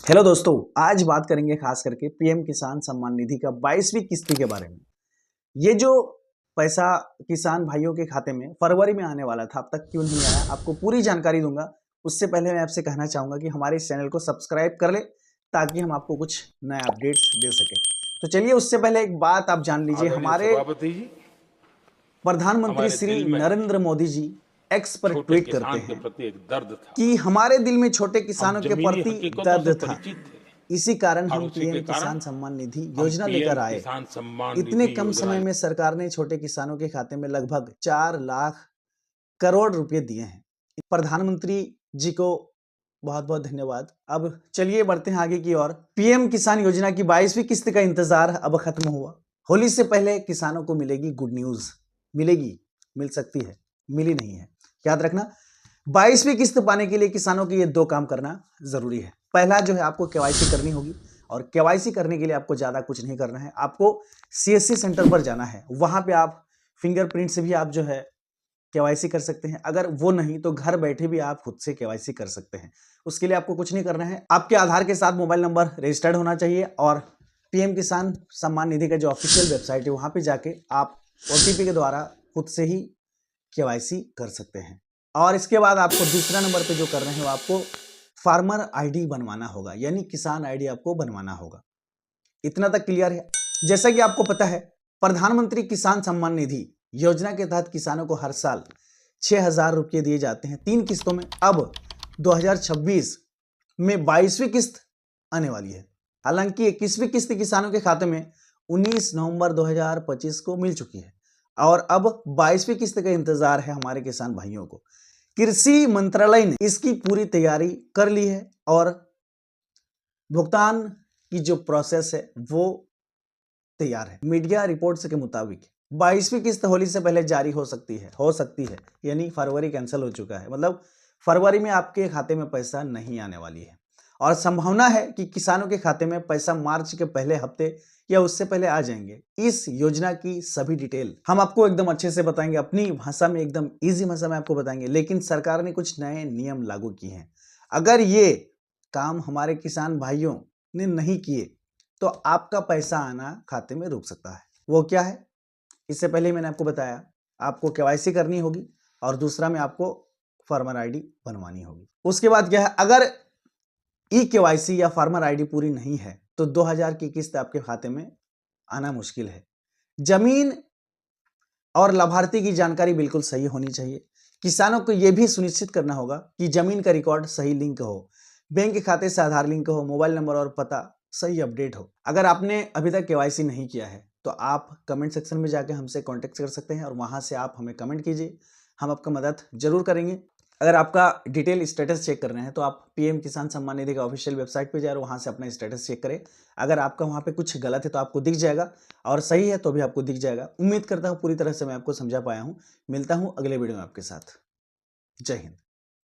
Hello दोस्तों, आज बात करेंगे खास करके पीएम किसान सम्मान निधि का 22वीं किस्ती के बारे में। ये जो पैसा किसान भाइयों के खाते में फरवरी में आने वाला था, अब तक क्यों नहीं आया, आपको पूरी जानकारी दूंगा। उससे पहले मैं आपसे कहना चाहूंगा कि हमारे इस चैनल को सब्सक्राइब कर ले ताकि हम आपको कुछ नए अपडेट्स दे सके। तो चलिए, उससे पहले एक बात आप जान लीजिए। आदरणीय हमारे सभापति जी, प्रधानमंत्री हमारे श्री दिल में नरेंद्र मोदी जी एक्स पर छोटे ट्वीट करते किसान के हैं प्रति एक दर्द था। कि हमारे दिल में छोटे हम किसानों के जमीनी प्रति हकीकतों दर्द से था। परिचित थे इसी कारण और हम उसी के पीएम कारण किसान सम्मान निधि हम योजना पीएम लेकर आए। किसान सम्मान इतने निधि कम योजना। समय में सरकार ने छोटे किसानों के खाते में लगभग 4 लाख करोड़ रुपए दिए हैं। प्रधानमंत्री जी को बहुत बहुत धन्यवाद। अब चलिए बढ़ते हैं आगे की ओर। पीएम किसान योजना की 22वीं किस्त का इंतजार अब खत्म हुआ। होली से पहले किसानों को मिलेगी गुड न्यूज। मिलेगी, मिल सकती है, मिली नहीं है। याद रखना, 22वीं किस्त पाने के लिए किसानों के ये 2 काम करना जरूरी है। पहला जो है, आपको केवाईसी करनी होगी और केवाईसी करने के लिए आपको ज्यादा कुछ नहीं करना है। आपको सीएससी सेंटर पर जाना है। वहां पे आप फिंगरप्रिंट से भी आप जो है केवाईसी कर सकते हैं। अगर वो नहीं तो घर बैठे भी आप खुद से केवाईसी कर सकते हैं। उसके लिए आपको कुछ नहीं करना है। आपके आधार के साथ मोबाइल नंबर रजिस्टर्ड होना चाहिए और पीएम किसान सम्मान निधि का जो ऑफिशियल वेबसाइट है वहां पे जाके आप ओटीपी के द्वारा खुद से ही केवाईसी कर सकते हैं। और इसके बाद आपको दूसरा नंबर पे जो करना है वो आपको फार्मर आईडी बनवाना होगा, यानी किसान आईडी आपको बनवाना होगा। इतना तक क्लियर है। जैसा कि आपको पता है, प्रधानमंत्री किसान सम्मान निधि योजना के तहत किसानों को हर साल 6,000 रुपये दिए जाते हैं 3 किस्तों में। अब 2026 में 22वीं किस्त आने वाली है। हालांकि 21वीं किस्त किसानों के खाते में 19 नवंबर 2025 को मिल चुकी है और अब 22वीं किस्त का इंतजार है हमारे किसान भाइयों को। कृषि मंत्रालय ने इसकी पूरी तैयारी कर ली है और भुगतान की जो प्रोसेस है वो तैयार है। मीडिया रिपोर्ट्स के मुताबिक 22वीं किस्त होली से पहले जारी हो सकती है, यानी फरवरी कैंसिल हो चुका है। मतलब फरवरी में आपके खाते में पैसा नहीं आने वाली है और संभावना है कि किसानों के खाते में पैसा मार्च के पहले हफ्ते या उससे पहले आ जाएंगे। इस योजना की सभी डिटेल हम आपको एकदम अच्छे से बताएंगे, अपनी भाषा में, एकदम इजी भाषा में आपको बताएंगे। लेकिन सरकार ने कुछ नए नियम लागू किए हैं। अगर ये काम हमारे किसान भाइयों ने नहीं किए तो आपका पैसा आना खाते में रुक सकता है। वो क्या है, इससे पहले मैंने आपको बताया। आपको केवाईसी करनी होगी और दूसरा में आपको फार्मर आईडी बनवानी होगी। उसके बाद क्या है, अगर ई केवाईसी या फार्मर आईडी पूरी नहीं है तो 2000 की किस्त आपके खाते में आना मुश्किल है। जमीन और लाभार्थी की जानकारी बिल्कुल सही होनी चाहिए। किसानों को यह भी सुनिश्चित करना होगा कि जमीन का रिकॉर्ड सही लिंक हो, बैंक खाते से आधार लिंक हो, मोबाइल नंबर और पता सही अपडेट हो। अगर आपने अभी तक केवाईसी नहीं किया है तो आप कमेंट सेक्शन में जाकर हमसे कांटेक्ट कर सकते हैं और वहां से आप हमें कमेंट कीजिए, हम आपका मदद जरूर करेंगे। अगर आपका डिटेल स्टेटस चेक करना है तो आप पीएम किसान सम्मान निधि का ऑफिशियल वेबसाइट पे जाए और वहां से अपना स्टेटस चेक करें। अगर आपका वहां पे कुछ गलत है तो आपको दिख जाएगा और सही है तो भी आपको दिख जाएगा। उम्मीद करता हूं पूरी तरह से मैं आपको समझा पाया हूं। मिलता हूं अगले वीडियो में आपके साथ। जय हिंद।